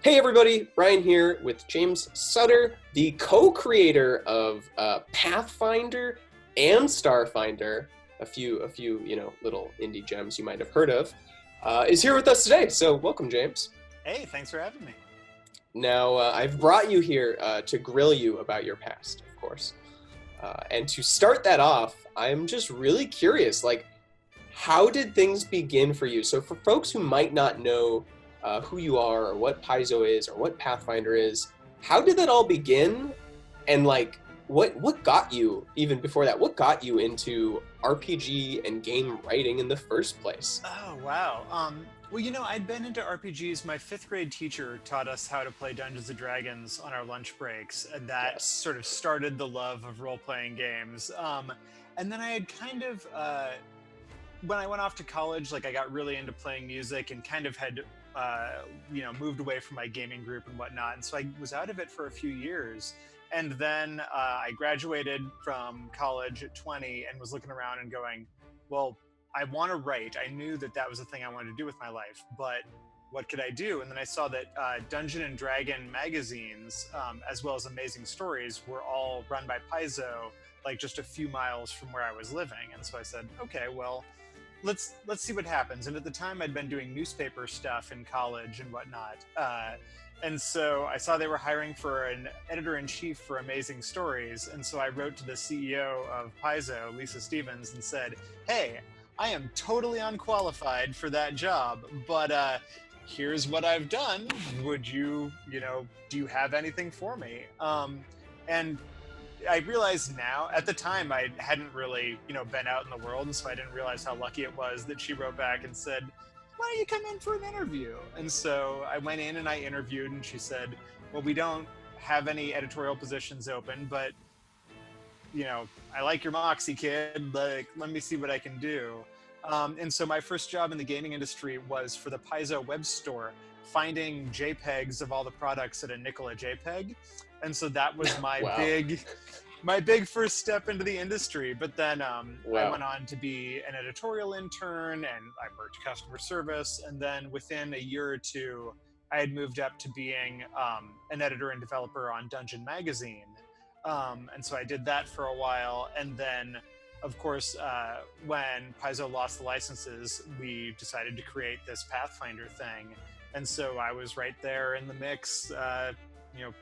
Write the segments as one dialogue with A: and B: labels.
A: Hey everybody, Ryan here with James Sutter, the co-creator of Pathfinder and Starfinder, a few little indie gems you might have heard of, is here with us today. So welcome, James.
B: Hey, thanks for having me.
A: Now I've brought you here to grill you about your past, of course, and to start that off, I'm just really curious, like, how did things begin for you? So for folks who might not know who you are or what Paizo is or what Pathfinder is, how did that all begin? And like, what got you, even before that, what got you into RPG and game writing in the first place?
B: Oh, wow. Well, I'd been into RPGs. My fifth grade teacher taught us how to play Dungeons and Dragons on our lunch breaks, and that
A: Yes.
B: sort of started the love of role-playing games. And then I had kind of, when I went off to college, like I got really into playing music and kind of had, moved away from my gaming group and whatnot. And so I was out of it for a few years. And then I graduated from college at 20 and was looking around and going, well, I want to write. I knew that that was the thing I wanted to do with my life, but what could I do? And then I saw that Dungeon and Dragon magazines, as well as Amazing Stories, were all run by Paizo, like just a few miles from where I was living. And so I said, okay, well, let's see what happens. And at the time, I'd been doing newspaper stuff in college and whatnot. And so I saw they were hiring for an editor-in-chief for Amazing Stories. And so I wrote to the CEO of Paizo, Lisa Stevens, and said, hey, I am totally unqualified for that job, but here's what I've done. Would you, do you have anything for me? And I realize now, at the time, I hadn't really, been out in the world, and so I didn't realize how lucky it was that she wrote back and said, why don't you come in for an interview? And so I went in and I interviewed, and she said, well, we don't have any editorial positions open, but, I like your moxie, kid. Like, let me see what I can do. And so my first job in the gaming industry was for the Paizo web store, finding JPEGs of all the products at a nickel a JPEG. And so that was my
A: Wow.
B: big first step into the industry. But then I
A: Wow.
B: went on to be an editorial intern, and I worked customer service. And then within a year or two, I had moved up to being an editor and developer on Dungeon Magazine. And so I did that for a while. And then, of course, when Paizo lost the licenses, we decided to create this Pathfinder thing. And so I was right there in the mix,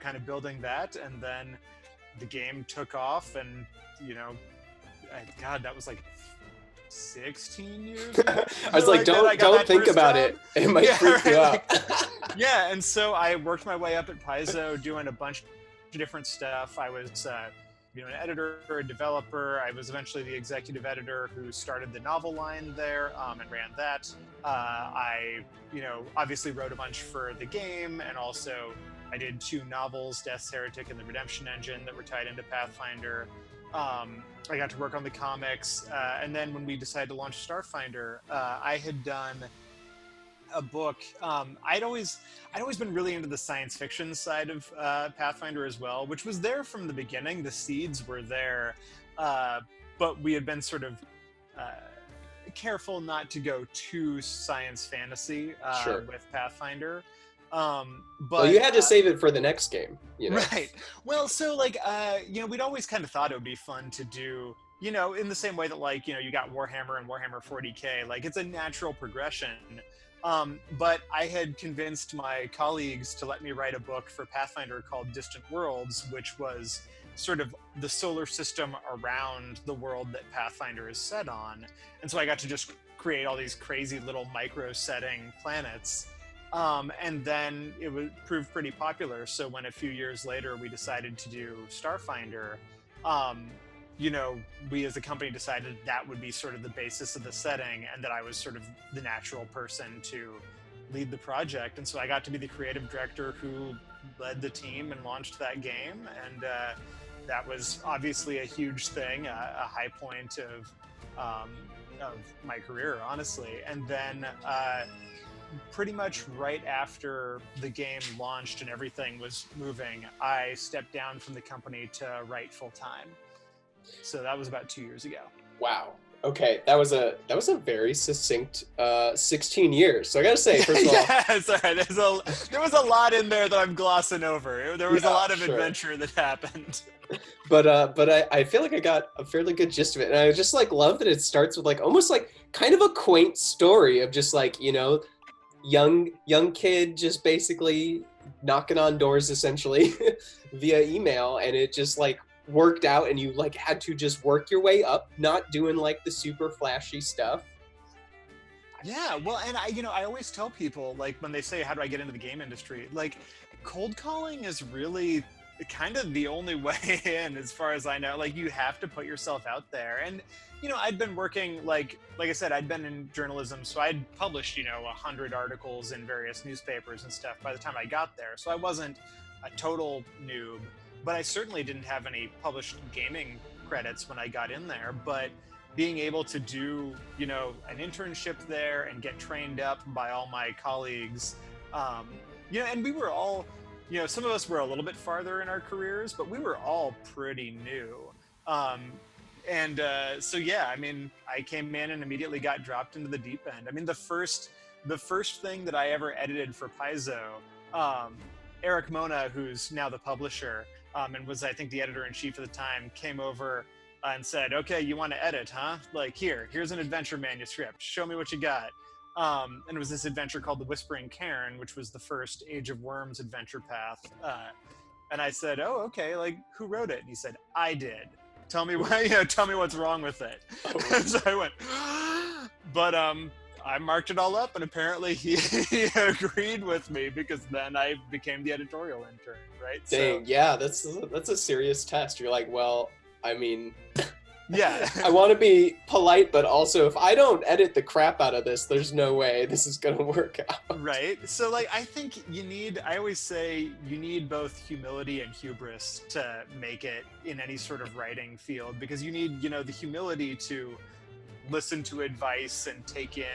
B: kind of building that. And then the game took off, and God, that was like 16 years ago.
A: I was like, don't think about it. It might freak you out.
B: Yeah, and so I worked my way up at Paizo doing a bunch of different stuff. I was an editor, a developer. I was eventually the executive editor who started the novel line there and ran that. I obviously wrote a bunch for the game, and also I did 2 novels, Death's Heretic and The Redemption Engine, that were tied into Pathfinder. I got to work on the comics, and then when we decided to launch Starfinder, I had done a book. I'd always been really into the science fiction side of Pathfinder as well, which was there from the beginning. The seeds were there, but we had been sort of careful not to go too science fantasy
A: Sure.
B: with Pathfinder.
A: Well, you had to save it for the next game,
B: Right. Well, so we'd always kind of thought it would be fun to do, in the same way that you got Warhammer and Warhammer 40K, like it's a natural progression. But I had convinced my colleagues to let me write a book for Pathfinder called Distant Worlds, which was sort of the solar system around the world that Pathfinder is set on. And so I got to just create all these crazy little micro setting planets. And then it proved pretty popular. So when a few years later we decided to do Starfinder, we as a company decided that would be sort of the basis of the setting, and that I was sort of the natural person to lead the project. And so I got to be the creative director who led the team and launched that game. And that was obviously a huge thing, a high point of my career, honestly. And then pretty much right after the game launched and everything was moving, I stepped down from the company to write full time. So that was about 2 years ago.
A: Wow. Okay, that was a very succinct 16 years. So I gotta say, first of all,
B: Yeah, sorry. There was a lot in there that I'm glossing over. There was a lot of
A: sure.
B: adventure that happened.
A: But I feel like I got a fairly good gist of it, and I just like love that it starts with like almost like kind of a quaint story of just like, you know, young kid just basically knocking on doors essentially via email, and it just like worked out, and you like had to just work your way up, not doing like the super flashy stuff.
B: Yeah, well, and I always tell people, like, when they say, how do I get into the game industry? Like, cold calling is really kind of the only way in, as far as I know. Like, you have to put yourself out there. And, I'd been working, like I said, I'd been in journalism, so I'd published, 100 articles in various newspapers and stuff by the time I got there. So I wasn't a total noob, but I certainly didn't have any published gaming credits when I got in there. But being able to do, an internship there and get trained up by all my colleagues, and we were all, some of us were a little bit farther in our careers, but we were all pretty new. So yeah, I mean, I came in and immediately got dropped into the deep end. I mean, the first thing that I ever edited for Paizo, Eric Mona, who's now the publisher, and was, I think, the editor-in-chief at the time, came over and said, okay, you want to edit, huh? Like, here's an adventure manuscript. Show me what you got. And it was this adventure called The Whispering Cairn, which was the first Age of Worms adventure path. And I said, oh, okay, like, who wrote it? And he said, I did. Tell me why, tell me what's wrong with it. And so I went, but I marked it all up, and apparently he agreed with me, because then I became the editorial intern, right?
A: Dang, so, yeah, that's a serious test. You're like, well, I mean,
B: yeah,
A: I want to be polite, but also if I don't edit the crap out of this, there's no way this is going to work out.
B: Right. So, like, I think I always say you need both humility and hubris to make it in any sort of writing field, because you need, the humility to listen to advice and take in,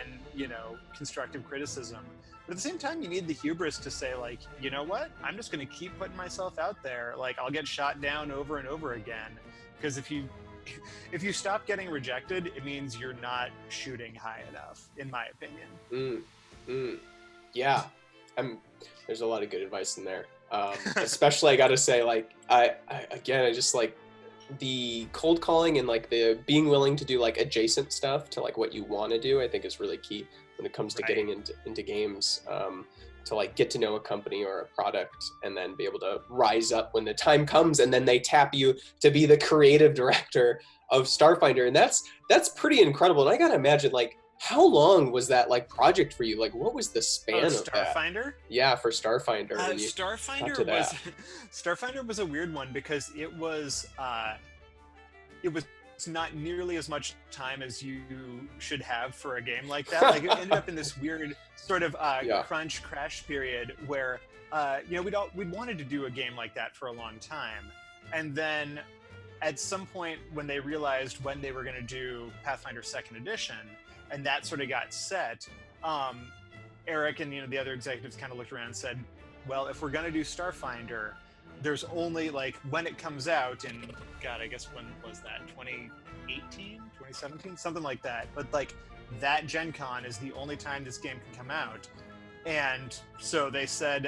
B: constructive criticism. But at the same time, you need the hubris to say, like, you know what? I'm just going to keep putting myself out there. Like, I'll get shot down over and over again. Because if you stop getting rejected, it means you're not shooting high enough, in my opinion.
A: Yeah, there's a lot of good advice in there. Especially, I gotta say, like, I just like the cold calling and like the being willing to do like adjacent stuff to like what you want to do. I think is really key when it comes to getting into games. To like get to know a company or a product, and then be able to rise up when the time comes, and then they tap you to be the creative director of Starfinder. And that's pretty incredible. And I gotta imagine, like, how long was that like project for you? Like, what was the span of
B: Starfinder?
A: Yeah, for Starfinder.
B: Starfinder was a weird one, because it was not nearly as much time as you should have for a game like that. Like, it ended up in this weird sort of crunch crash period where we'd wanted to do a game like that for a long time, and then at some point when they realized when they were going to do Pathfinder 2nd edition, and that sort of got set, Eric and the other executives kind of looked around and said, well, if we're going to do Starfinder, there's only, like, when it comes out in, God, I guess when was that, 2018, 2017, something like that, but like that Gen Con is the only time this game can come out. And so they said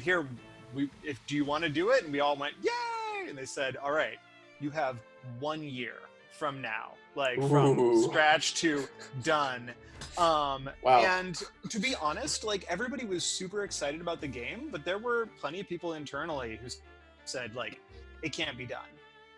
B: here, do you want to do it? And we all went, yay! And they said, all right, you have 1 year from now, like, from scratch to done. Wow. And to be honest, like, everybody was super excited about the game, but there were plenty of people internally who said, like, it can't be done.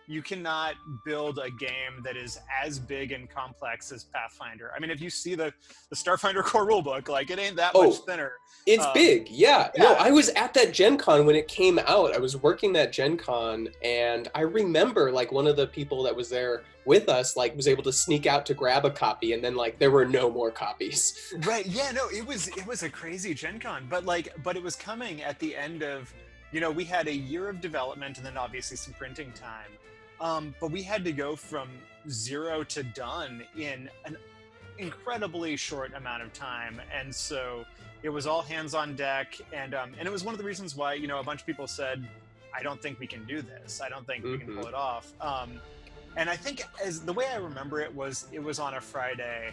B: You cannot build a game that is as big and complex as Pathfinder. I mean, if you see the Starfinder core rulebook, like, it ain't that much thinner.
A: It's big, yeah. No, I was at that Gen Con when it came out. I was working that Gen Con, and I remember, like, one of the people that was there with us, like, was able to sneak out to grab a copy, and then, like, there were no more copies.
B: Right, yeah, no, it was a crazy Gen Con, but it was coming at the end of, we had a year of development and then obviously some printing time. But we had to go from 0 to done in an incredibly short amount of time. And so it was all hands on deck. And it was one of the reasons why, a bunch of people said, I don't think we can do this. I don't think we can pull it off. And I think, as the way I remember it was on a Friday,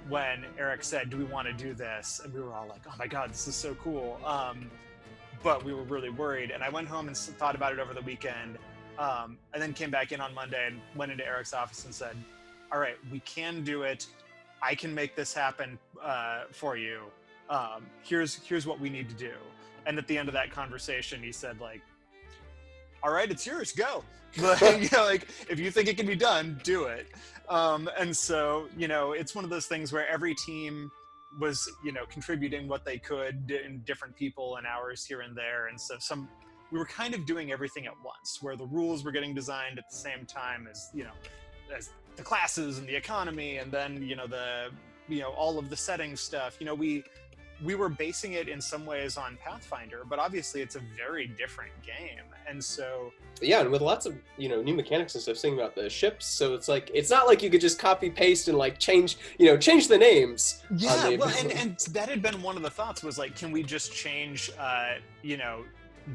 B: when Eric said, "Do we want to do this?" And we were all like, "Oh my god, this is so cool!" But we were really worried. And I went home and thought about it over the weekend, and then came back in on Monday and went into Eric's office and said, "All right, we can do it. I can make this happen for you. Here's what we need to do." And at the end of that conversation, he said, like, "All right, it's yours, go." Like, you know, like, if you think it can be done, do it. And so, you know, it's one of those things where every team was, you know, contributing what they could, in different people and hours here and there. And so we were kind of doing everything at once, where the rules were getting designed at the same time as, you know, as the classes and the economy, and then, you know, all of the setting stuff. You know, we were basing it in some ways on Pathfinder, but obviously it's a very different game. And so,
A: yeah, and with lots of, you know, new mechanics and stuff, thinking about the ships, so it's like, it's not like you could just copy paste and like change the names.
B: Yeah, well, and that had been one of the thoughts, was like, can we just change you know,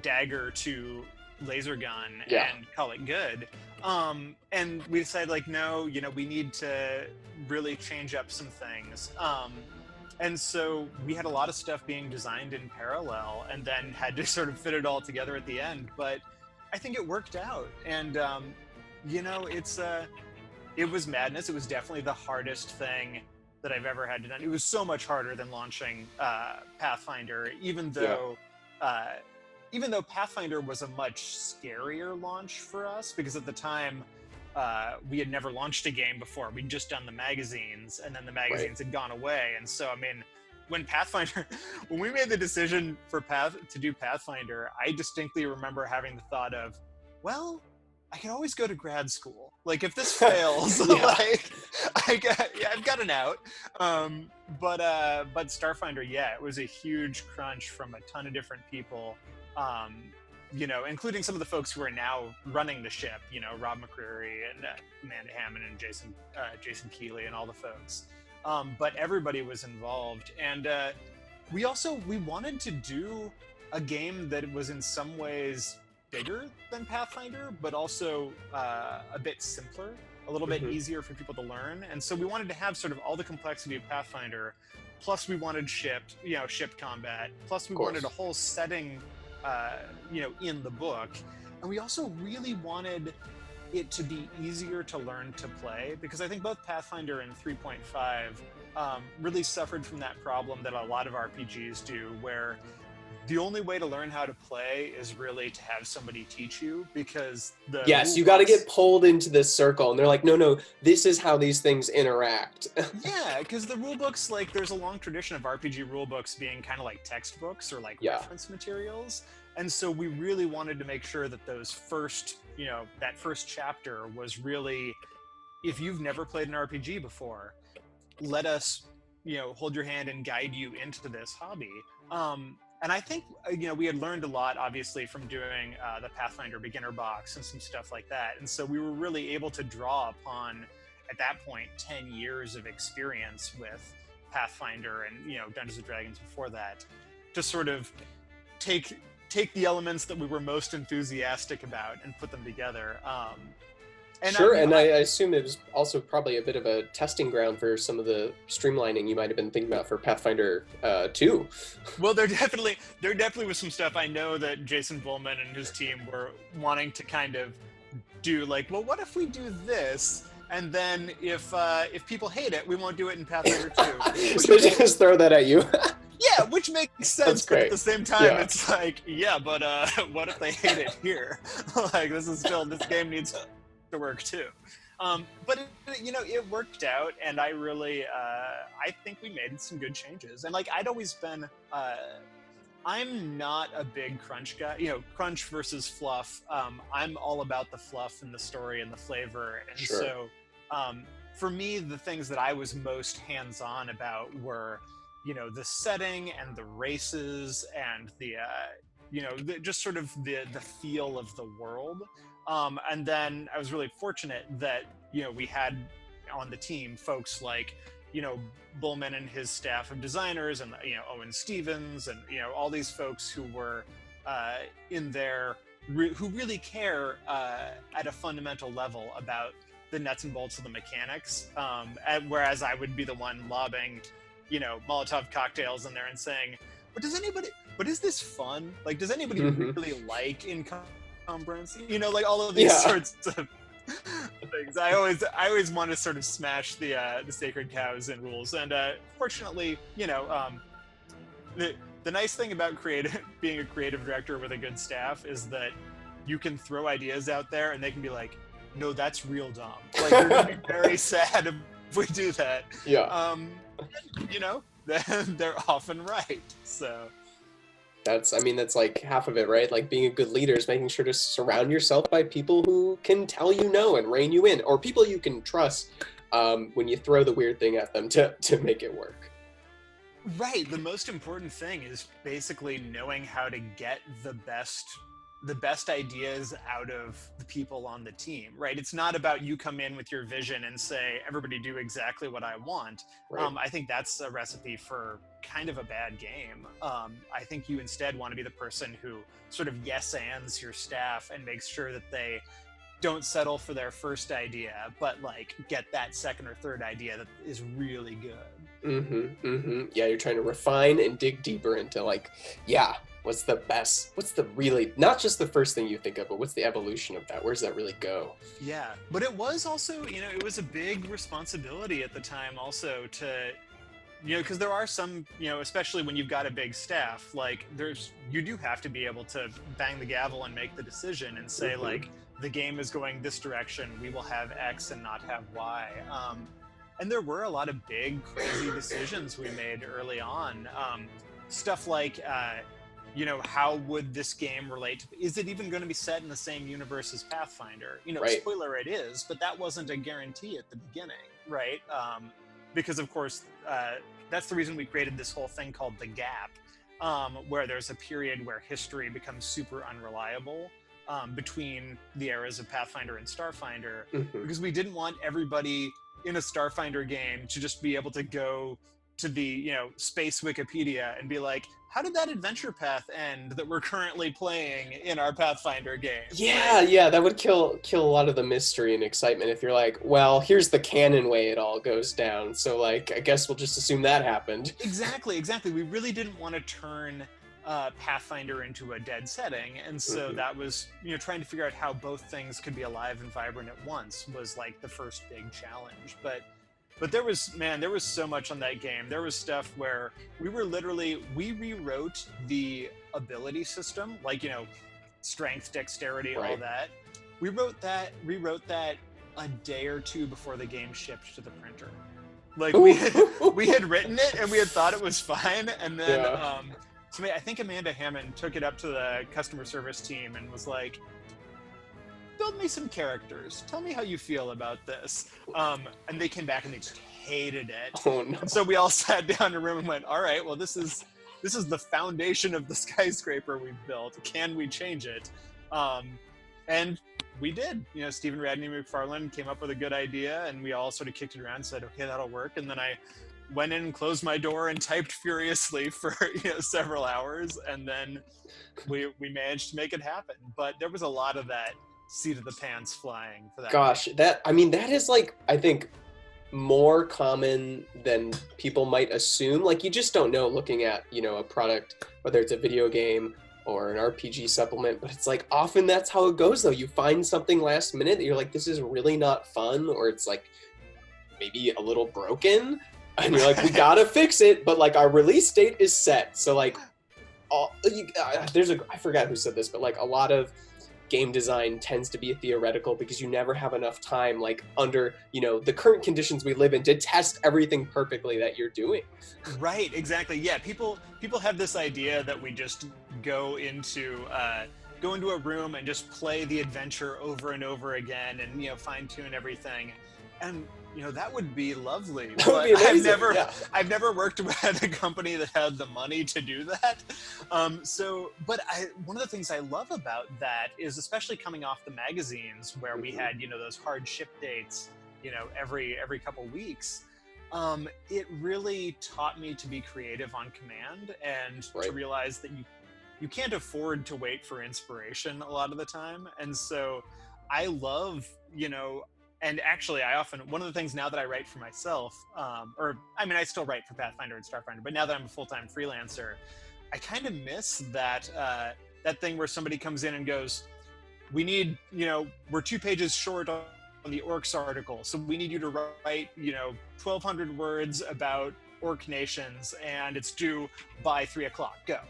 B: dagger to laser gun and call it good? And we decided, like, no, you know, we need to really change up some things. And so we had a lot of stuff being designed in parallel, and then had to sort of fit it all together at the end. But I think it worked out. And, you know, it was madness. It was definitely the hardest thing that I've ever had to do. It was so much harder than launching Pathfinder, even though Pathfinder was a much scarier launch for us, because at the time, we had never launched a game before. We'd just done the magazines, and then the magazines had gone away. And so, I mean, when we made the decision to do Pathfinder, I distinctly remember having the thought of, well, I can always go to grad school. Like, if this fails, like, I've got an out. But Starfinder, yeah, it was a huge crunch from a ton of different people. You know, including some of the folks who are now running the ship, you know, Rob McCreary and Amanda Hammond and Jason Keeley and all the folks. But everybody was involved. And we wanted to do a game that was in some ways bigger than Pathfinder, but also a bit simpler, a little bit easier for people to learn. And so we wanted to have sort of all the complexity of Pathfinder, plus we wanted ship combat, plus we wanted a whole setting you know, in the book. And we also really wanted it to be easier to learn to play, because I think both Pathfinder and 3.5 really suffered from that problem that a lot of RPGs do, where the only way to learn how to play is really to have somebody teach you, because
A: you got to get pulled into this circle, and they're like, no, this is how these things interact.
B: Yeah, because the rule books, like, there's a long tradition of RPG rule books being kind of like textbooks or like reference materials. And so we really wanted to make sure that that first chapter was really, if you've never played an RPG before, let us, you know, hold your hand and guide you into this hobby. And I think, you know, we had learned a lot, obviously, from doing the Pathfinder beginner box and some stuff like that. And so we were really able to draw upon, at that point, 10 years of experience with Pathfinder and, you know, Dungeons & Dragons before that, to sort of take the elements that we were most enthusiastic about and put them together. And
A: I assume it was also probably a bit of a testing ground for some of the streamlining you might have been thinking about for Pathfinder 2.
B: Well, there definitely was some stuff I know that Jason Bullman and his team were wanting to kind of do, like, well, what if we do this? And then if people hate it, we won't do it in Pathfinder 2.
A: So they just throw that at you.
B: Yeah, which makes sense, but at the same time, it's like, yeah, but what if they hate it here? Like, this game needs to work too. But it worked out, and I really, I think we made some good changes. And like, I'd always been, I'm not a big crunch guy, you know, crunch versus fluff. I'm all about the fluff and the story and the flavor. And so, for me, the things that I was most hands-on about were, you know, the setting and the races and the, just sort of the feel of the world. And then I was really fortunate that, you know, we had on the team folks like, you know, Bullman and his staff of designers, and, you know, Owen Stevens, and, you know, all these folks who were in there who really care at a fundamental level about the nuts and bolts of the mechanics, whereas I would be the one lobbing, Molotov cocktails in there and saying, but is this fun? Like, does anybody really like encumbrance? Like all of these sorts of things. I always want to sort of smash the sacred cows and rules. And fortunately, the nice thing about being a creative director with a good staff is that you can throw ideas out there and they can be like, no, that's real dumb. Like, you're gonna be very sad if we do that.
A: Yeah.
B: They're often right. So
A: that's like half of it, right? Like, being a good leader is making sure to surround yourself by people who can tell you no and rein you in, or people you can trust when you throw the weird thing at them to make it work.
B: Right. The most important thing is basically knowing how to get the best ideas out of the people on the team, right? It's not about you come in with your vision and say, everybody do exactly what I want.
A: Right.
B: I think that's a recipe for kind of a bad game. I think you instead want to be the person who sort of yes-ands your staff and makes sure that they don't settle for their first idea, but like get that second or third idea that is really good.
A: Yeah, you're trying to refine and dig deeper into like, what's the best, what's the really, not just the first thing you think of, but what's the evolution of that? Where's that really go?
B: Yeah, but it was also, it was a big responsibility at the time also to, because there are some, especially when you've got a big staff, like you do have to be able to bang the gavel and make the decision and say like, the game is going this direction, we will have X and not have Y. And there were a lot of big, crazy decisions we made early on. Stuff like, how would this game relate? Is it even going to be set in the same universe as Pathfinder?
A: Right.
B: Spoiler, it is, but that wasn't a guarantee at the beginning, right? Because, of course, that's the reason we created this whole thing called the Gap, where there's a period where history becomes super unreliable between the eras of Pathfinder and Starfinder, because we didn't want everybody in a Starfinder game to just be able to go to the space Wikipedia and be like, how did that adventure path end that we're currently playing in our Pathfinder game?
A: Yeah, that would kill a lot of the mystery and excitement if you're like, well, here's the canon way it all goes down, so like I guess we'll just assume that happened.
B: Exactly. We really didn't want to turn Pathfinder into a dead setting, and so that was trying to figure out how both things could be alive and vibrant at once was like the first big challenge. But there was so much on that game. There was stuff where we rewrote the ability system, like strength, dexterity, all that. We rewrote that a day or two before the game shipped to the printer. Like we had written it and we had thought it was fine, and then so I think Amanda Hammond took it up to the customer service team and was like, build me some characters. Tell me how you feel about this. And they came back and they just hated it.
A: Oh, no.
B: And so we all sat down in a room and went, all right, well, this is the foundation of the skyscraper we've built. Can we change it? And we did. Stephen Radney McFarlane came up with a good idea, and we all sort of kicked it around and said, okay, that'll work. And then I went in and closed my door and typed furiously for several hours, and then we managed to make it happen. But there was a lot of that seat of the pants flying for that.
A: Gosh, that is like, I think, more common than people might assume. Like, you just don't know looking at a product, whether it's a video game or an RPG supplement, but it's like often that's how it goes though. You find something last minute that you're like, this is really not fun, or it's like maybe a little broken, and you're like, we gotta fix it, but like our release date is set. So like, I forgot who said this, but like a lot of game design tends to be theoretical because you never have enough time, like under the current conditions we live in, to test everything perfectly that you're doing.
B: Right, exactly. Yeah, people have this idea that we just go into a room and just play the adventure over and over again and fine tune everything, and that would be lovely.
A: That would be amazing.
B: I've never worked with a company that had the money to do that. But one of the things I love about that is, especially coming off the magazines where we had, those hard ship dates, every couple weeks. It really taught me to be creative on command and to realize that you can't afford to wait for inspiration a lot of the time. And so I love, and actually I often, one of the things now that I write for myself, I still write for Pathfinder and Starfinder, but now that I'm a full-time freelancer, I kind of miss that thing where somebody comes in and goes, we need, we're 2 pages short on the orcs article, so we need you to write, 1,200 words about orc nations, and it's due by 3:00. Go.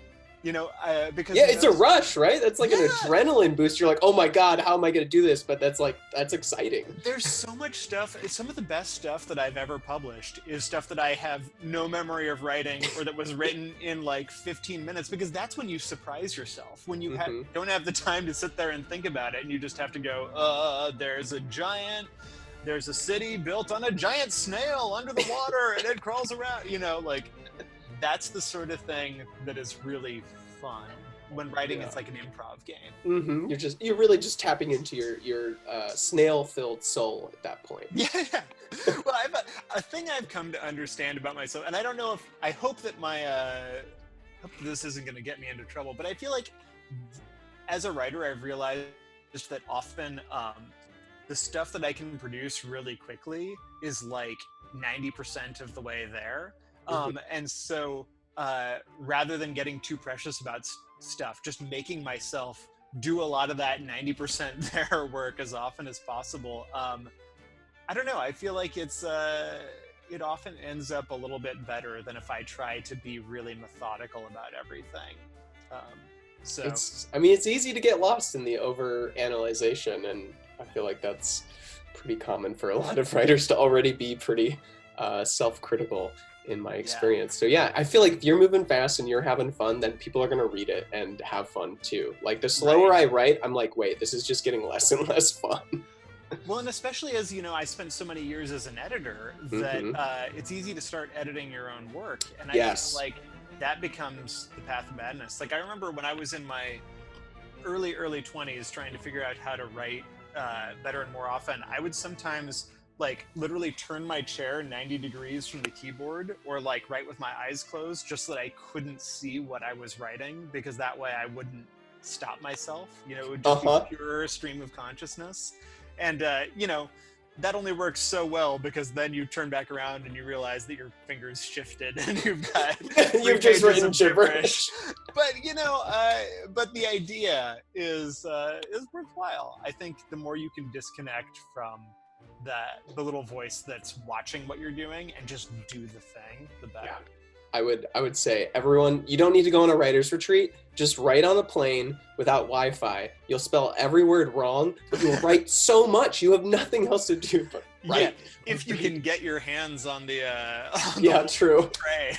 B: Because
A: it's a rush, right? That's like an adrenaline boost. You're like, oh my god, how am I going to do this? But that's exciting.
B: There's so much stuff. Some of the best stuff that I've ever published is stuff that I have no memory of writing, or that was written in like 15 minutes, because that's when you surprise yourself, when you don't have the time to sit there and think about it, and you just have to go, there's a city built on a giant snail under the water and it crawls around, that's the sort of thing that is really fun when writing. It's like an improv game.
A: You're really just tapping into your snail-filled soul at that point.
B: Well, a thing I've come to understand about myself, and I don't know if I hope that hope this isn't going to get me into trouble, but I feel like as a writer I've realized that often the stuff that I can produce really quickly is like 90% of the way there. And so rather than getting too precious about stuff, just making myself do a lot of that 90% there work as often as possible. I don't know. I feel like it often ends up a little bit better than if I try to be really methodical about everything.
A: It's easy to get lost in the over-analyzation, and I feel like that's pretty common for a lot of writers to already be pretty self-critical in my experience. So I feel like if you're moving fast and you're having fun, then people are going to read it and have fun too. Like the slower I write, I'm like, wait, this is just getting less and less fun.
B: Well, and especially as, I spent so many years as an editor that it's easy to start editing your own work. And I feel like that becomes the path of madness. Like I remember when I was in my early 20s trying to figure out how to write better and more often, I would sometimes like literally turn my chair 90 degrees from the keyboard, or like write with my eyes closed, just so that I couldn't see what I was writing, because that way I wouldn't stop myself. It would just be pure stream of consciousness. And that only works so well, because then you turn back around and you realize that your fingers shifted and you've got
A: you've just written gibberish.
B: But but the idea is worthwhile. I think the more you can disconnect from the little voice that's watching what you're doing and just do the thing, the better.
A: I would say, everyone, you don't need to go on a writer's retreat. Just write on a plane without Wi-Fi. You'll spell every word wrong, but you'll write so much. You have nothing else to do but write.
B: If you can get your hands on the
A: true
B: tray.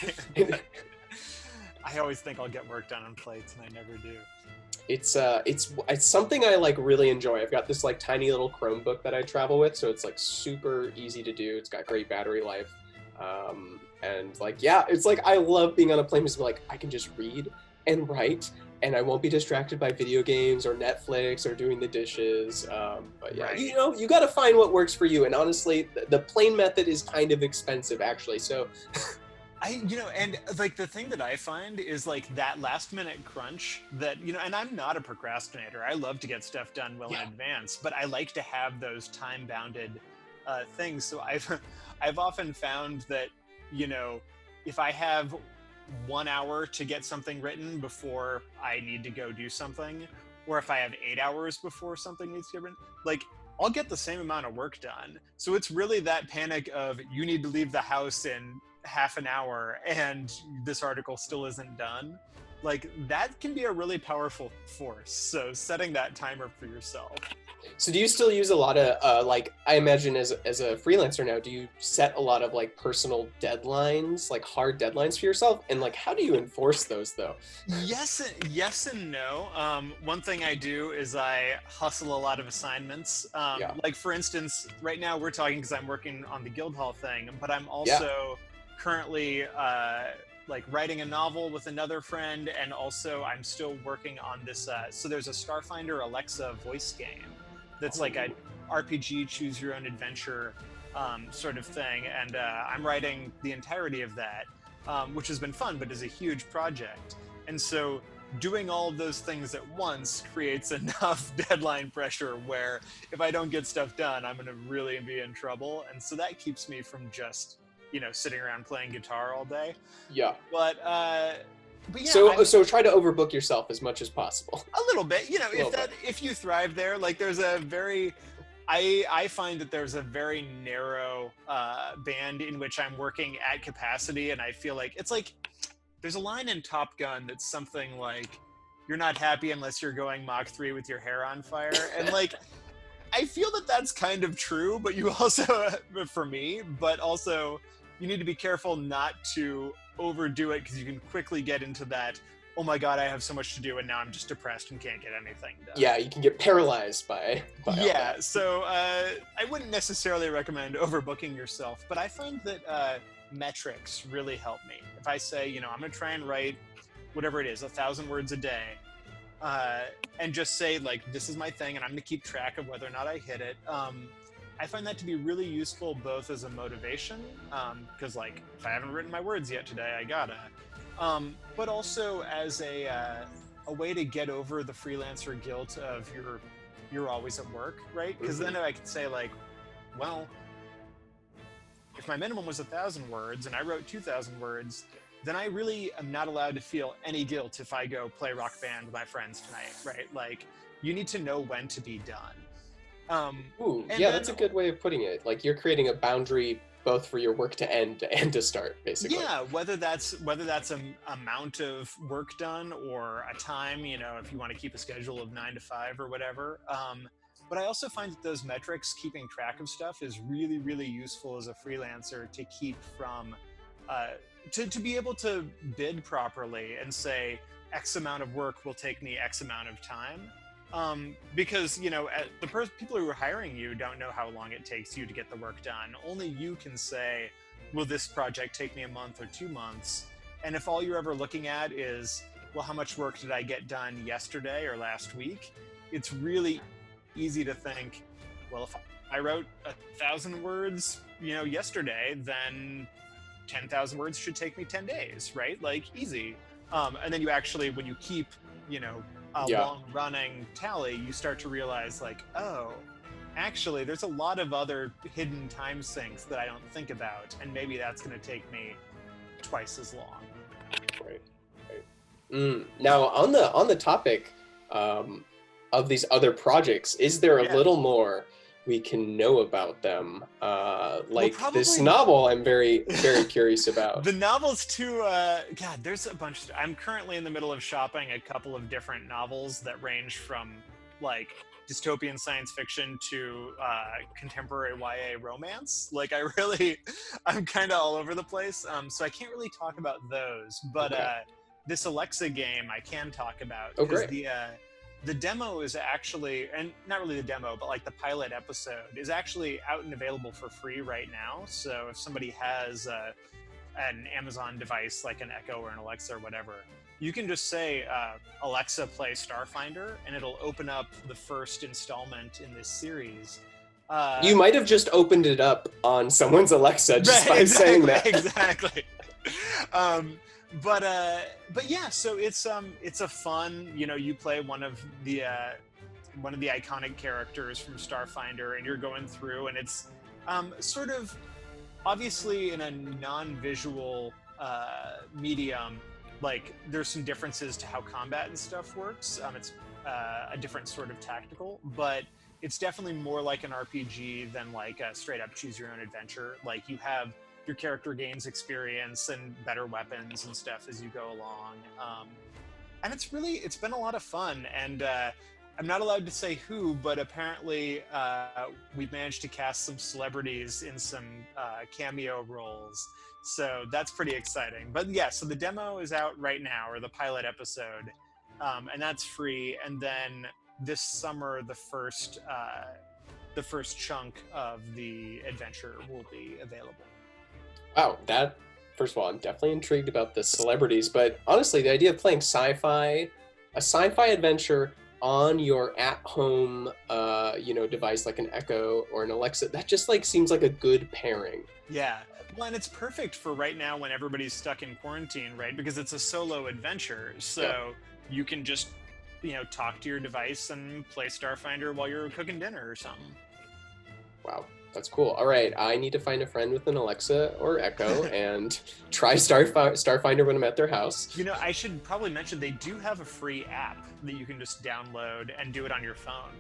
B: I always think I'll get work done on plates, and I never do.
A: It's something I like really enjoy. I've got this like tiny little Chromebook that I travel with, so it's like super easy to do. It's got great battery life. And it's like I love being on a plane because like I can just read and write, and I won't be distracted by video games or Netflix or doing the dishes. You got to find what works for you. And honestly, the plane method is kind of expensive, actually. So,
B: and like the thing that I find is like that last minute crunch that and I'm not a procrastinator. I love to get stuff done well in advance, but I like to have those time bounded things. So I've often found that if I have 1 hour to get something written before I need to go do something, or if I have 8 hours before something needs to get written, like I'll get the same amount of work done. So it's really that panic of you need to leave the house in half an hour and this article still isn't done. Like that can be a really powerful force. So setting that timer for yourself.
A: So do you still use a lot of I imagine as a freelancer now, do you set a lot of like personal deadlines, like hard deadlines for yourself? And like how do you enforce those though?
B: Yes and no. One thing I do is I hustle a lot of assignments. Like for instance, right now we're talking because I'm working on the Guildhall thing, but I'm also currently like writing a novel with another friend, and also I'm still working on this. So there's a Starfinder Alexa voice game that's like a RPG choose your own adventure sort of thing, and I'm writing the entirety of that, which has been fun, but is a huge project. And so doing all of those things at once creates enough deadline pressure where if I don't get stuff done, I'm going to really be in trouble. And so that keeps me from just, sitting around playing guitar all day.
A: Yeah.
B: But yeah.
A: So try to overbook yourself as much as possible.
B: A little bit, if you thrive there, like there's a very, I find that there's a very narrow band in which I'm working at capacity, and I feel like it's like there's a line in Top Gun that's something like, "You're not happy unless you're going Mach 3 with your hair on fire," and like I feel that that's kind of true, but you also, for me, but also you need to be careful not to overdo it because you can quickly get into that, oh my god, I have so much to do and now I'm just depressed and can't get anything done.
A: Yeah, you can get paralyzed by
B: yeah, so I wouldn't necessarily recommend overbooking yourself, but I find that metrics really help me. If I say, I'm going to try and write whatever it is, 1,000 words a day, and just say, like, this is my thing and I'm going to keep track of whether or not I hit it. I find that to be really useful both as a motivation, because like if I haven't written my words yet today, I gotta, but also as a way to get over the freelancer guilt of you're always at work, right? Because then I can say like, well, if my minimum was 1,000 words and I wrote 2,000 words, then I really am not allowed to feel any guilt if I go play rock band with my friends tonight, right? Like you need to know when to be done.
A: That's a good way of putting it. Like you're creating a boundary both for your work to end and to start, basically.
B: Yeah, whether that's an amount of work done or a time, if you want to keep a schedule of 9 to 5 or whatever. But I also find that those metrics, keeping track of stuff, is really, really useful as a freelancer to keep from, to be able to bid properly and say X amount of work will take me X amount of time. Because people who are hiring you don't know how long it takes you to get the work done. Only you can say, will this project take me a month or 2 months? And if all you're ever looking at is, well, how much work did I get done yesterday or last week? It's really easy to think, well, if I wrote 1,000 words, yesterday, then 10,000 words should take me 10 days, right? Like easy. And then you actually, when you keep, long-running tally, you start to realize, like, oh, actually, there's a lot of other hidden time sinks that I don't think about, and maybe that's going to take me twice as long.
A: Right. Now, on the topic of these other projects, is there a little more we can know about them? This novel, I'm very, very curious about.
B: The novel's too, God, there's a bunch. I'm currently in the middle of shopping a couple of different novels that range from like dystopian science fiction to contemporary YA romance. Like I'm kind of all over the place. So I can't really talk about those, but this Alexa game I can talk about.
A: Oh, great.
B: The demo is actually, and not really the demo, but like the pilot episode is actually out and available for free right now. So if somebody has an Amazon device like an Echo or an Alexa or whatever, you can just say, Alexa, play Starfinder, and it'll open up the first installment in this series.
A: You might have just opened it up on someone's Alexa just by saying that.
B: Exactly. But yeah, so it's a fun, you play one of the iconic characters from Starfinder, and you're going through, and it's sort of obviously in a non-visual medium. Like there's some differences to how combat and stuff works. It's a different sort of tactical, but it's definitely more like an RPG than like a straight up choose your own adventure. Like you have your character gains experience and better weapons and stuff as you go along. And it's been a lot of fun. And I'm not allowed to say who, but apparently we've managed to cast some celebrities in some cameo roles. So that's pretty exciting. But yeah, so the demo is out right now, or the pilot episode, and that's free. And then this summer, the first chunk of the adventure will be available.
A: Wow, first of all, I'm definitely intrigued about the celebrities, but honestly, the idea of playing a sci-fi adventure on your at-home, device like an Echo or an Alexa, that just like seems like a good pairing.
B: Yeah, well, and it's perfect for right now when everybody's stuck in quarantine, right? Because it's a solo adventure, so you can just, talk to your device and play Starfinder while you're cooking dinner or something.
A: Wow, that's cool. All right, I need to find a friend with an Alexa or Echo and try Starfinder when I'm at their house.
B: I should probably mention they do have a free app that you can just download and do it on your phone.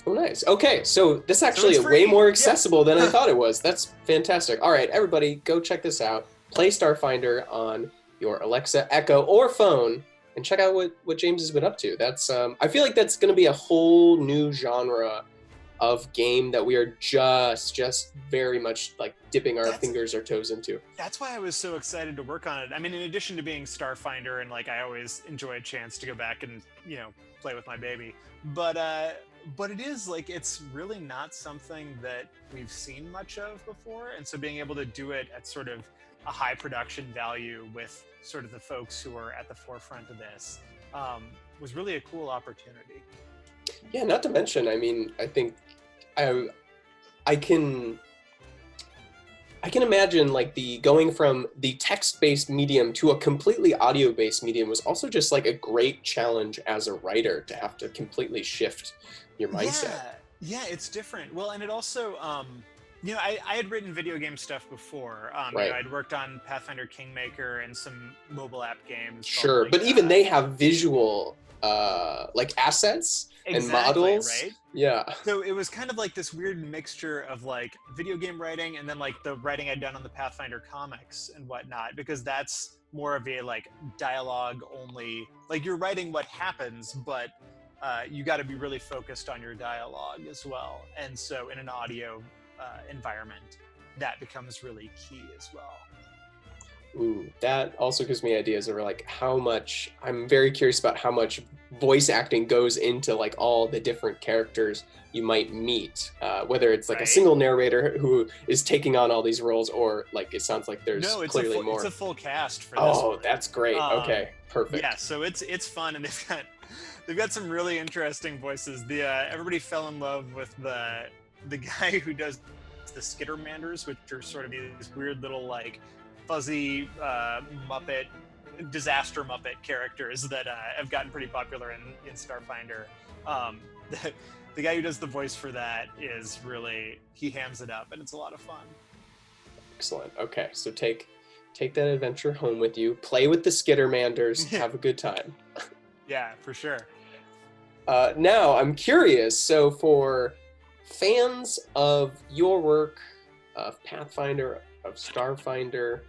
A: Oh, nice. Okay, so this actually is way more accessible than I thought it was. That's fantastic. All right, everybody, go check this out. Play Starfinder on your Alexa, Echo, or phone, and check out what James has been up to. That's I feel like that's going to be a whole new genre of game that we are just very much like dipping our fingers or toes into.
B: That's why I was so excited to work on it. I mean, in addition to being Starfinder, and like I always enjoy a chance to go back and play with my baby, but it is like it's really not something that we've seen much of before, and so being able to do it at sort of a high production value with sort of the folks who are at the forefront of this was really a cool opportunity.
A: Yeah, not to mention, I mean, I think I can imagine like the going from the text-based medium to a completely audio-based medium was also just like a great challenge as a writer to have to completely shift your mindset.
B: Yeah, it's different. Well, and it also, I had written video game stuff before.
A: Right.
B: I'd worked on Pathfinder Kingmaker and some mobile app games.
A: Sure, but even they have visual like assets and models.
B: Right?
A: Yeah.
B: So it was kind of like this weird mixture of like video game writing and then like the writing I'd done on the Pathfinder comics and whatnot, because that's more of a like dialogue only, like you're writing what happens, but you got to be really focused on your dialogue as well. And so in an audio environment, that becomes really key as well.
A: Ooh, that also gives me ideas of like how much, I'm very curious about how much voice acting goes into like all the different characters you might meet, whether it's like a single narrator who is taking on all these roles, or like it sounds like there's clearly more.
B: It's a full cast for this.
A: Oh, that's great. Okay, perfect.
B: Yeah, so it's fun, and they've got some really interesting voices. Everybody fell in love with the guy who does the Skittermanders, which are sort of these weird little like fuzzy disaster Muppet characters that have gotten pretty popular in Starfinder. The guy who does the voice for that is really, he hams it up, and it's a lot of fun.
A: Excellent. Okay, so take that adventure home with you, play with the Skittermanders, have a good time.
B: Yeah, for sure.
A: Now, I'm curious, so for fans of your work, of Pathfinder, of Starfinder,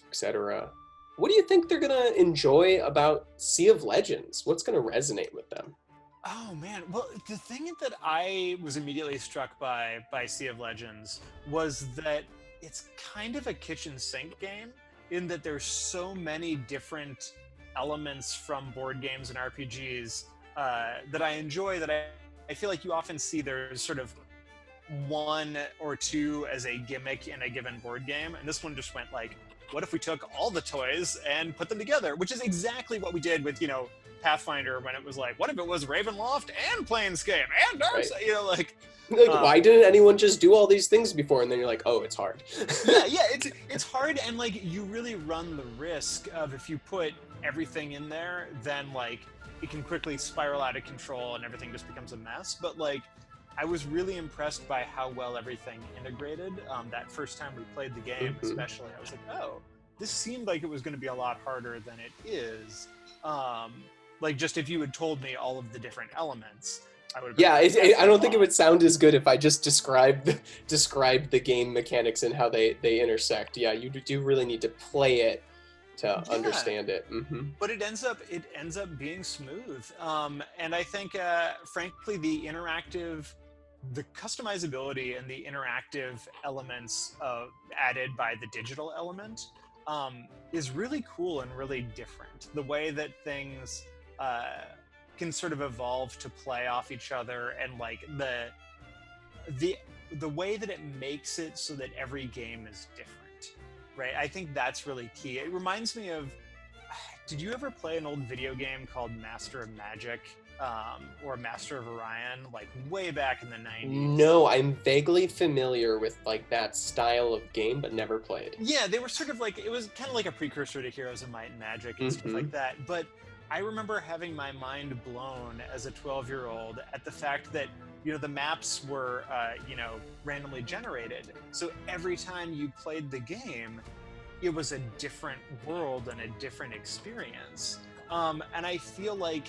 A: etc., what do you think they're going to enjoy about Sea of Legends? What's going to resonate with them?
B: Oh, man. Well, the thing that I was immediately struck by Sea of Legends was that it's kind of a kitchen sink game, in that there's so many different elements from board games and RPGs that I enjoy, that I feel like you often see there's sort of one or two as a gimmick in a given board game, and this one just went like, what if we took all the toys and put them together? Which is exactly what we did with, Pathfinder, when it was like, what if it was Ravenloft and Planescape and Darkseid?
A: Like why didn't anyone just do all these things before? And then you're like, oh, it's hard.
B: yeah, it's hard, and like you really run the risk of, if you put everything in there, then like it can quickly spiral out of control and everything just becomes a mess. But like, I was really impressed by how well everything integrated. That first time we played the game, especially, I was like, oh, this seemed like it was going to be a lot harder than it is. Like, just if you had told me all of the different elements, I would have been
A: I don't think it would sound as good if I just described the game mechanics and how they intersect. Yeah, you do really need to play it to understand it.
B: But it ends up being smooth. And I think, frankly, the customizability and the interactive elements added by the digital element is really cool and really different. The way that things can sort of evolve to play off each other, and like the way that it makes it so that every game is different, right? I think that's really key. It reminds me of, did you ever play an old video game called Master of Magic? Or Master of Orion, like way back in the 90s?
A: No, I'm vaguely familiar with like that style of game, but never played.
B: Yeah, they were sort of like, it was kind of like a precursor to Heroes of Might and Magic and stuff like that. But I remember having my mind blown as a 12-year-old at the fact that, the maps were, randomly generated. So every time you played the game, it was a different world and a different experience. And I feel like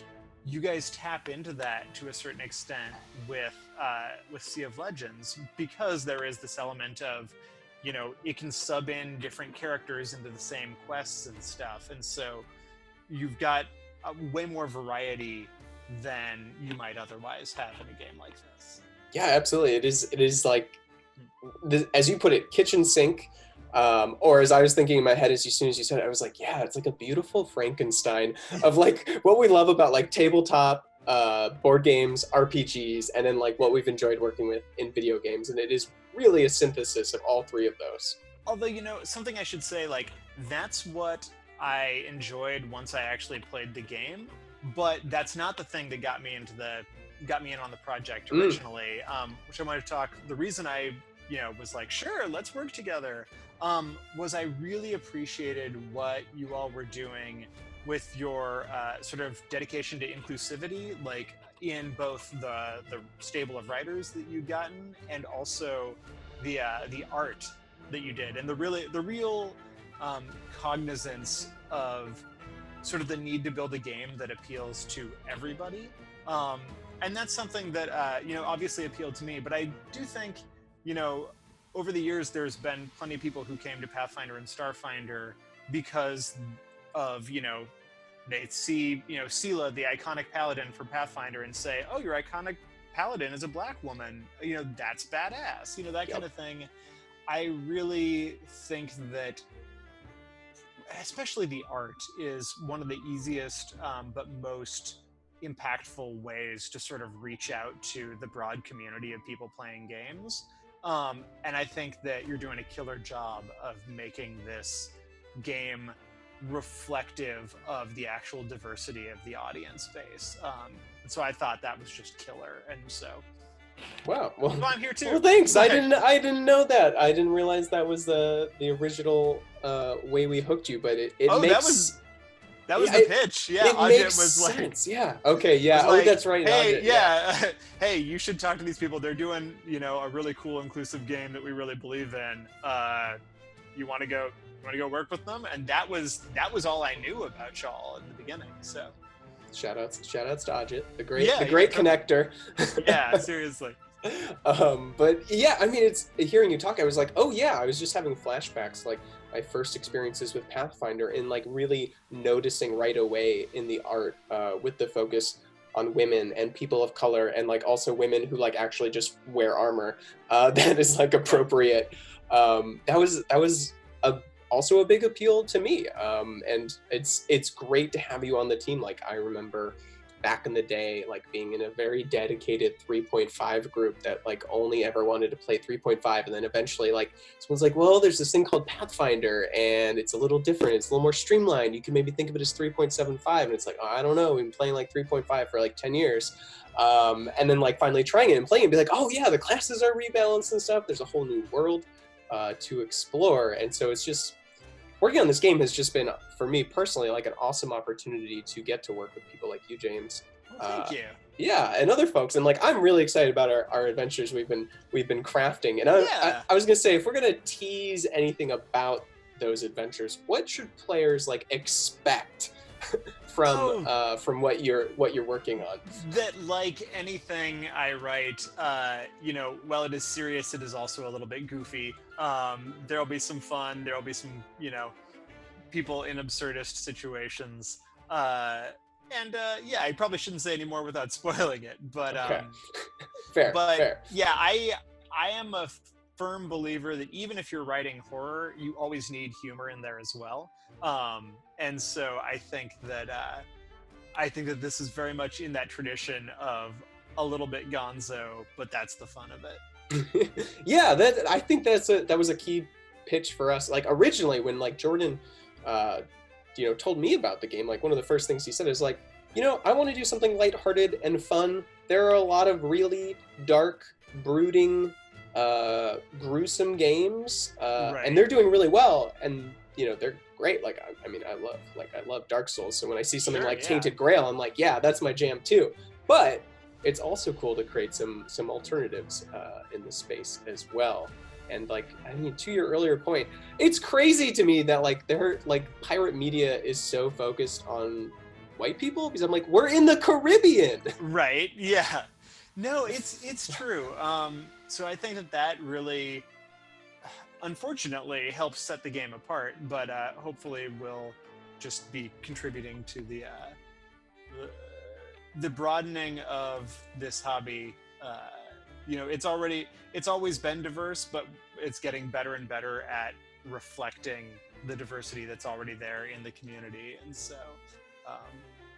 B: you guys tap into that to a certain extent with Sea of Legends, because there is this element of, it can sub in different characters into the same quests and stuff. And so you've got way more variety than you might otherwise have in a game like this.
A: Yeah, absolutely. It is like, as you put it, kitchen sink. Or as I was thinking in my head, as soon as you said it, I was like, yeah, it's like a beautiful Frankenstein of like what we love about like tabletop board games, RPGs, and then like what we've enjoyed working with in video games. And it is really a synthesis of all three of those.
B: Although, something I should say, like, that's what I enjoyed once I actually played the game, but that's not the thing that got me in on the project originally. Which I wanted to talk. The reason I was like, sure, let's work together, was I really appreciated what you all were doing with your sort of dedication to inclusivity, like in both the stable of writers that you'd gotten, and also the art that you did, and the real cognizance of sort of the need to build a game that appeals to everybody. And that's something that obviously appealed to me, but I do think over the years, there's been plenty of people who came to Pathfinder and Starfinder because of, they see, Sela, the iconic paladin for Pathfinder, and say, oh, your iconic paladin is a black woman. That's badass. That kind of thing. I really think that, especially the art, is one of the easiest but most impactful ways to sort of reach out to the broad community of people playing games. And I think that you're doing a killer job of making this game reflective of the actual diversity of the audience base. And so I thought that was just killer. And so,
A: wow, well,
B: I'm here too.
A: Well, thanks. I didn't know that. I didn't realize that was the original way we hooked you. But it makes
B: that was the pitch. Yeah,
A: it makes sense. Yeah. Okay. Yeah.
B: Like,
A: that's right.
B: Hey, hey, you should talk to these people. They're doing, a really cool, inclusive game that we really believe in. You want to go work with them? And that was all I knew about y'all in the beginning. So,
A: shout outs to Ajit, the great connector.
B: Yeah, seriously.
A: But yeah, I mean, it's hearing you talk, I was like, oh yeah, I was just having flashbacks, like my first experiences with Pathfinder, and like really noticing right away in the art with the focus on women and people of color, and like also women who like actually just wear armor that is like appropriate. That was also a big appeal to me, and it's great to have you on the team. Like I remember back in the day, like being in a very dedicated 3.5 group that like only ever wanted to play 3.5, and then eventually like someone's like, well, there's this thing called Pathfinder and it's a little different, it's a little more streamlined, you can maybe think of it as 3.75, and it's like, oh, I don't know, we've been playing like 3.5 for like 10 years, and then like finally trying it and playing it and be like, oh yeah, the classes are rebalanced and stuff, there's a whole new world to explore. And so it's just, working on this game has just been, for me personally, like an awesome opportunity to get to work with people like you, James.
B: Well, thank you.
A: Yeah, and other folks, and like I'm really excited about our adventures we've been crafting. And I was gonna say, if we're gonna tease anything about those adventures, what should players like expect from what you're working on?
B: That, like anything I write, while it is serious, it is also a little bit goofy. There'll be some fun, there'll be some, people in absurdist situations. I probably shouldn't say any more without spoiling it, but
A: okay. Fair.
B: Yeah, I am a firm believer that even if you're writing horror, you always need humor in there as well. And so I think that this is very much in that tradition of a little bit gonzo, but that's the fun of it.
A: Yeah, I think that was a key pitch for us. Like originally when like Jordan told me about the game, like one of the first things he said is like, I want to do something lighthearted and fun. There are a lot of really dark, brooding, gruesome games, right, and they're doing really well, and they're great. Like, I mean, I love Dark Souls. So when I see something
B: Sure,
A: like
B: yeah.
A: Tainted Grail, I'm like, yeah, that's my jam too. But it's also cool to create some alternatives in the space as well. And like, I mean, to your earlier point, it's crazy to me that like pirate media is so focused on white people, because I'm like, we're in the Caribbean.
B: Right. Yeah. No, it's true. So I think that really, unfortunately, helps set the game apart, but hopefully will just be contributing to the broadening of this hobby. It's always been diverse, but it's getting better and better at reflecting the diversity that's already there in the community. And so,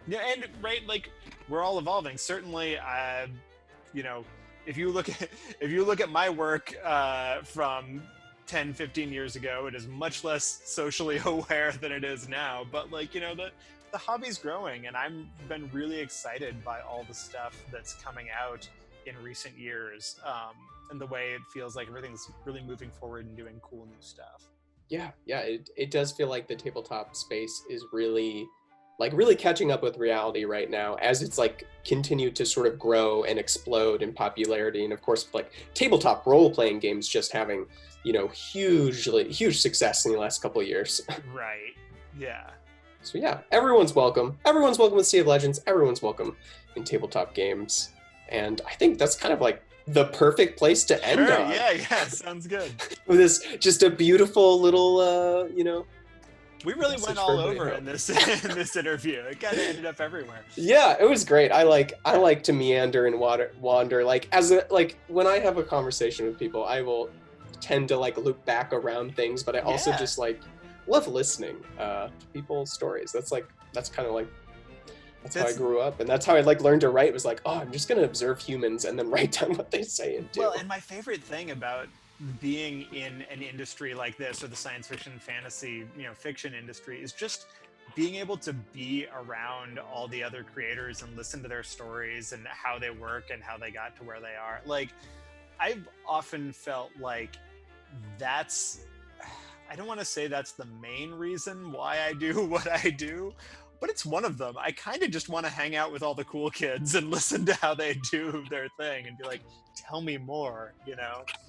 B: and right, like, we're all evolving. Certainly, if you look at my work from 10, 15 years ago, it is much less socially aware than it is now. But like, the hobby's growing, and I've been really excited by all the stuff that's coming out in recent years, and the way it feels like everything's really moving forward and doing cool new stuff.
A: Yeah, it does feel like the tabletop space is really catching up with reality right now, as it's like continued to sort of grow and explode in popularity. And of course, like tabletop role-playing games just having, huge success in the last couple of years.
B: Right. Yeah.
A: So yeah, everyone's welcome. Everyone's welcome with Sea of Legends. Everyone's welcome in tabletop games. And I think that's kind of like the perfect place to end on.
B: Yeah, sounds good.
A: With this, just a beautiful little,
B: we really went all over in this interview. It kind of ended up everywhere.
A: Yeah, it was great. I like to meander and wander. Like when I have a conversation with people, I will tend to like loop back around things, but I also just like love listening to people's stories. That's kind of like that's how I grew up, and that's how I like learned to write. Was like, oh, I'm just gonna observe humans and then write down what they say and do.
B: Well, and my favorite thing about being in an industry like this, or the science fiction, fantasy, fiction industry, is just being able to be around all the other creators and listen to their stories and how they work and how they got to where they are. Like, I've often felt like I don't want to say that's the main reason why I do what I do, but it's one of them. I kind of just want to hang out with all the cool kids and listen to how they do their thing and be like, tell me more,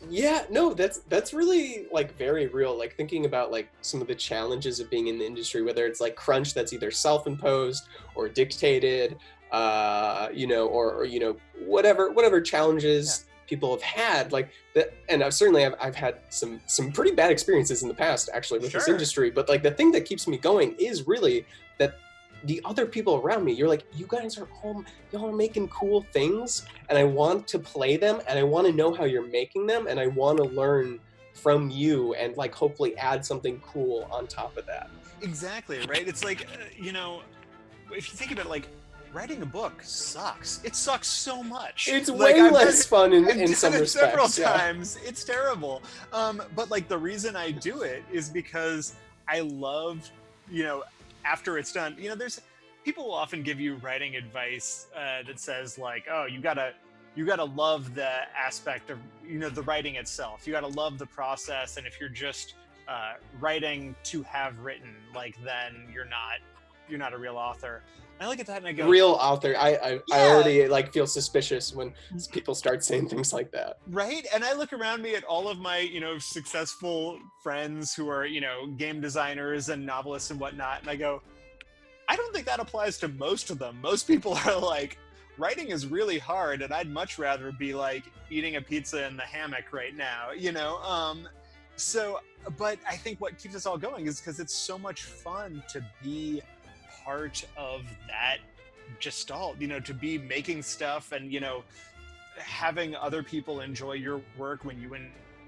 A: Yeah, no, that's really like very real. Like thinking about like some of the challenges of being in the industry, whether it's like crunch that's either self-imposed or dictated, or whatever challenges people have had, like that. And I've had some pretty bad experiences in the past actually with this industry, but like the thing that keeps me going is really that the other people around me, you're like, you guys are home, y'all are making cool things, and I want to play them, and I want to know how you're making them, and I want to learn from you and like hopefully add something cool on top of that.
B: Exactly, right? It's like, if you think about it, like, writing a book sucks. It sucks so much.
A: It's way less fun in some respects.
B: Several times. It's terrible. But like the reason I do it is because I love, after it's done, there's people will often give you writing advice that says like, oh, you gotta love the aspect of, the writing itself. You gotta love the process. And if you're just writing to have written, like, then you're not a real author. I look at that and I go,
A: real author. I already like feel suspicious when people start saying things like that.
B: Right? And I look around me at all of my, successful friends who are, game designers and novelists and whatnot. And I go, I don't think that applies to most of them. Most people are like, writing is really hard. And I'd much rather be like eating a pizza in the hammock right now, but I think what keeps us all going is because it's so much fun to be part of that gestalt, to be making stuff and, having other people enjoy your work when you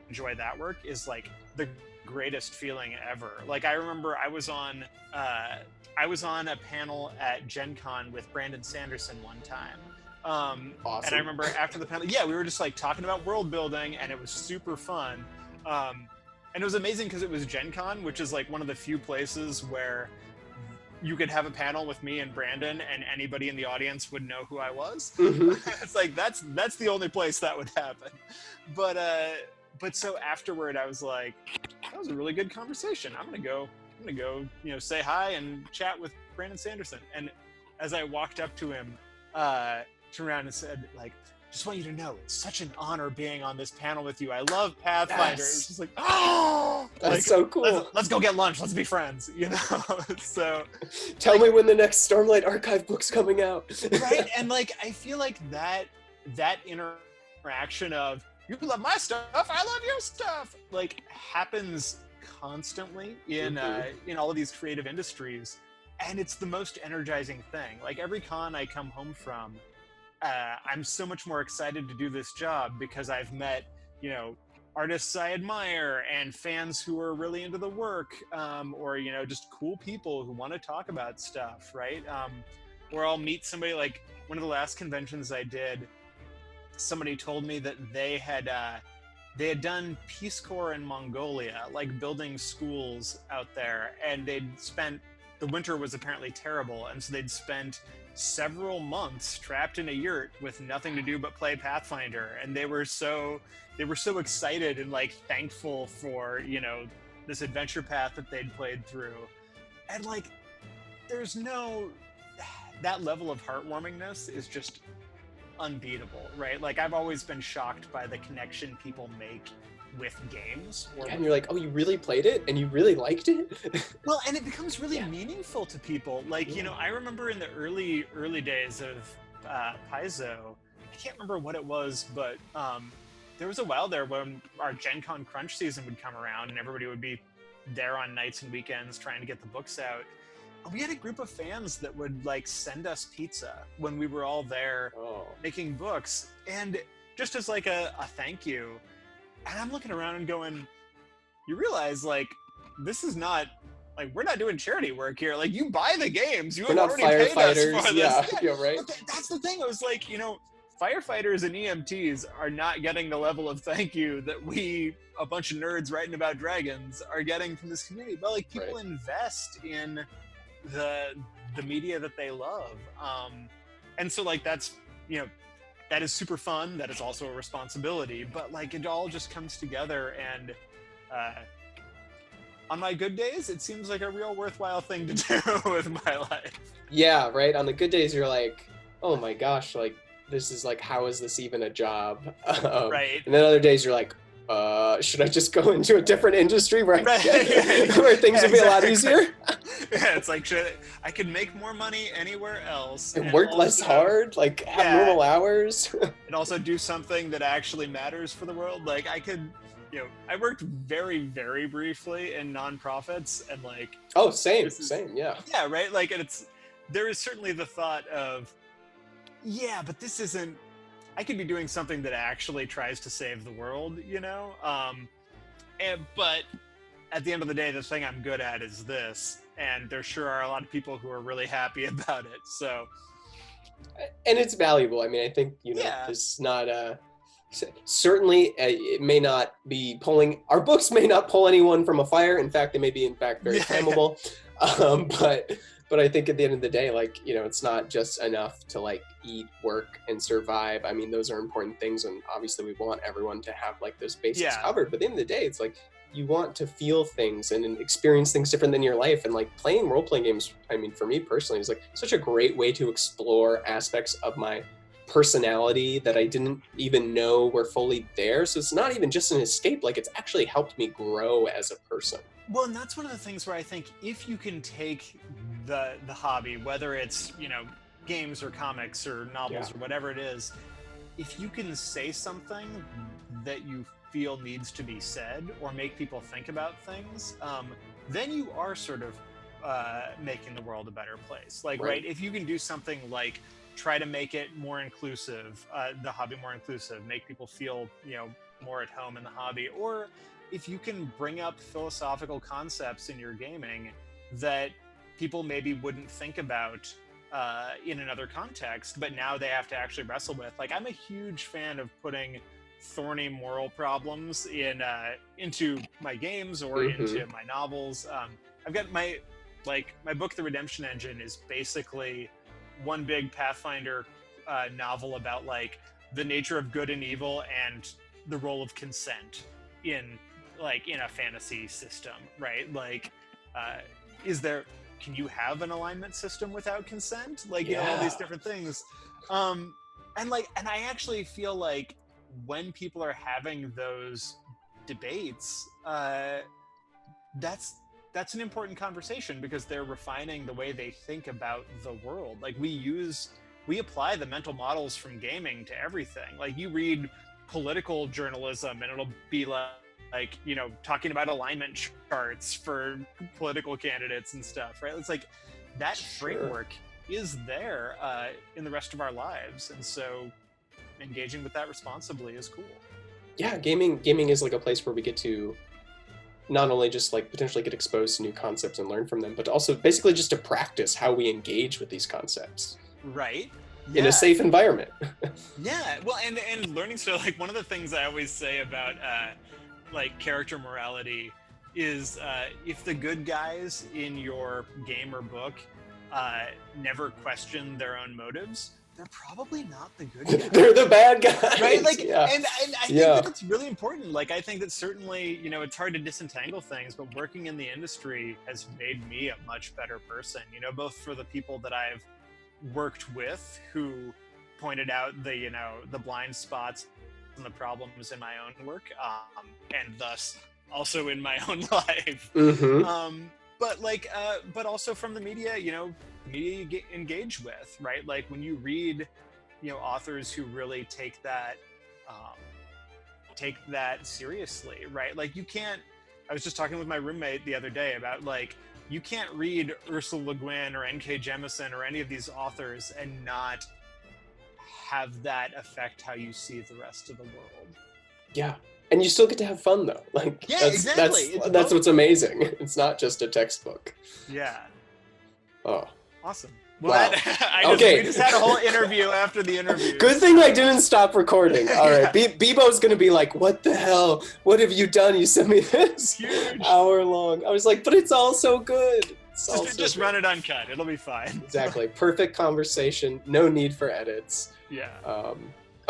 B: enjoy that work is like the greatest feeling ever. Like I remember I was on a panel at Gen Con with Brandon Sanderson one time.
A: Awesome.
B: And I remember after the panel, we were just like talking about world building and it was super fun. And it was amazing because it was Gen Con, which is like one of the few places where you could have a panel with me and Brandon and anybody in the audience would know who I was.
A: Mm-hmm.
B: It's like, that's the only place that would happen. But so afterward I was like, that was a really good conversation. I'm going to go I'm gonna go, say hi and chat with Brandon Sanderson. And as I walked up to him, turned around and said, like, just want you to know, it's such an honor being on this panel with you. I love Pathfinder.
A: Yes.
B: It was just like, oh,
A: That's
B: like,
A: so cool.
B: Let's go get lunch. Let's be friends. So.
A: Tell me when the next Stormlight Archive book's coming out.
B: Right, and like I feel like that interaction of you love my stuff, I love your stuff, like happens constantly in all of these creative industries, and it's the most energizing thing. Like every con I come home from, I'm so much more excited to do this job because I've met, artists I admire and fans who are really into the work, or, just cool people who want to talk about stuff, right? Or I'll meet somebody, like one of the last conventions I did, somebody told me that they had done Peace Corps in Mongolia, like building schools out there, and the winter was apparently terrible, and so they'd spent several months trapped in a yurt with nothing to do but play Pathfinder, and they were so excited and like thankful for this adventure path that they'd played through, and like there's no, that level of heartwarmingness is just unbeatable, right? Like I've always been shocked by the connection people make with games,
A: and you're like, oh, you really played it and you really liked it.
B: Well, and it becomes really meaningful to people. Like, I remember in the early days of Paizo, I can't remember what it was, but there was a while there when our Gen Con crunch season would come around and everybody would be there on nights and weekends trying to get the books out. And we had a group of fans that would like send us pizza when we were all there making books, and just as like a thank you. And I'm looking around and going, you realize, like, this is not, like, we're not doing charity work here. Like, you buy the games. We're
A: not
B: already paid us for this.
A: Yeah, right.
B: That's the thing. I was like, firefighters and EMTs are not getting the level of thank you that we, a bunch of nerds writing about dragons, are getting from this community. But, like, people invest in the media that they love. And so, like, that's, that is super fun. That is also a responsibility, but like it all just comes together. And on my good days, it seems like a real worthwhile thing to do with my life.
A: Yeah, right. On the good days, you're like, oh my gosh, like this is like, how is this even a job?
B: Right.
A: And then other days, you're like, should I just go into a different industry where things would be a lot easier?
B: Yeah, it's like, I could make more money anywhere else
A: and work less hard, like have normal hours,
B: and also do something that actually matters for the world. Like I could, I worked very, very briefly in nonprofits, and like, same, yeah, right. Like, and there is certainly the thought of, but this isn't. I could be doing something that actually tries to save the world, but at the end of the day, the thing I'm good at is this, and there sure are a lot of people who are really happy about it. So,
A: and it's valuable. I mean, I think it's not certainly it may not be pulling. Our books may not pull anyone from a fire. In fact, they may be very flammable. But I think at the end of the day, like, it's not just enough to like eat, work, and survive. I mean, those are important things, and obviously we want everyone to have like those basics covered. But at the end of the day, it's like you want to feel things and experience things different than your life. And like playing role-playing games, I mean, for me personally, is like such a great way to explore aspects of my personality that I didn't even know were fully there. So it's not even just an escape, like it's actually helped me grow as a person.
B: Well, and that's one of the things where I think if you can take the hobby, whether it's, games or comics or novels or whatever it is, if you can say something that you feel needs to be said or make people think about things, then you are sort of making the world a better place. Like, right, if you can do something like try to make it more inclusive, the hobby more inclusive, make people feel, more at home in the hobby, or if you can bring up philosophical concepts in your gaming that people maybe wouldn't think about in another context, but now they have to actually wrestle with. Like, I'm a huge fan of putting thorny moral problems into my games or into my novels. I've got my book, The Redemption Engine, is basically one big Pathfinder novel about like the nature of good and evil and the role of consent in a fantasy system, right? Like, can you have an alignment system without consent? Like, you know, all these different things. And I actually feel like when people are having those debates, that's an important conversation, because they're refining the way they think about the world. Like, we apply the mental models from gaming to everything. Like, you read political journalism and it'll be like, you know, talking about alignment charts for political candidates and stuff, right? It's like that framework is there in the rest of our lives, and so engaging with that responsibly is cool.
A: Yeah, gaming is like a place where we get to not only just like potentially get exposed to new concepts and learn from them, but also basically just to practice how we engage with these concepts.
B: Right.
A: In a safe environment.
B: Yeah. Well, and learning. So, like, one of the things I always say about like character morality is if the good guys in your game or book never question their own motives, they're probably not the good guys.
A: They're the bad guys.
B: Right? Like, and I think that it's really important. Like, I think that certainly, you know, it's hard to disentangle things, but working in the industry has made me a much better person, you know, both for the people that I've worked with who pointed out the, you know, the blind spots and the problems in my own work, and thus also in my own life. But also from the media, you know, media you get engaged with, right? Like, when you read, you know, authors who really take that seriously, right? Like, you can't, I was just talking with my roommate the other day about, like, you can't read Ursula Le Guin or N.K. Jemisin or any of these authors and not have that affect how you see the rest of the world.
A: Yeah. And you still get to have fun, though. Like,
B: exactly.
A: That's what's amazing. It's not just a textbook.
B: Yeah.
A: Oh.
B: Awesome. Well, wow. We just had a whole interview after the interview.
A: Good thing I didn't stop recording. All right. Bebo's going to be like, what the hell? What have you done? You sent me this hour long. I was like, but it's all so good.
B: Just run it uncut. It'll be fine.
A: Exactly. Perfect conversation. No need for edits.
B: Yeah.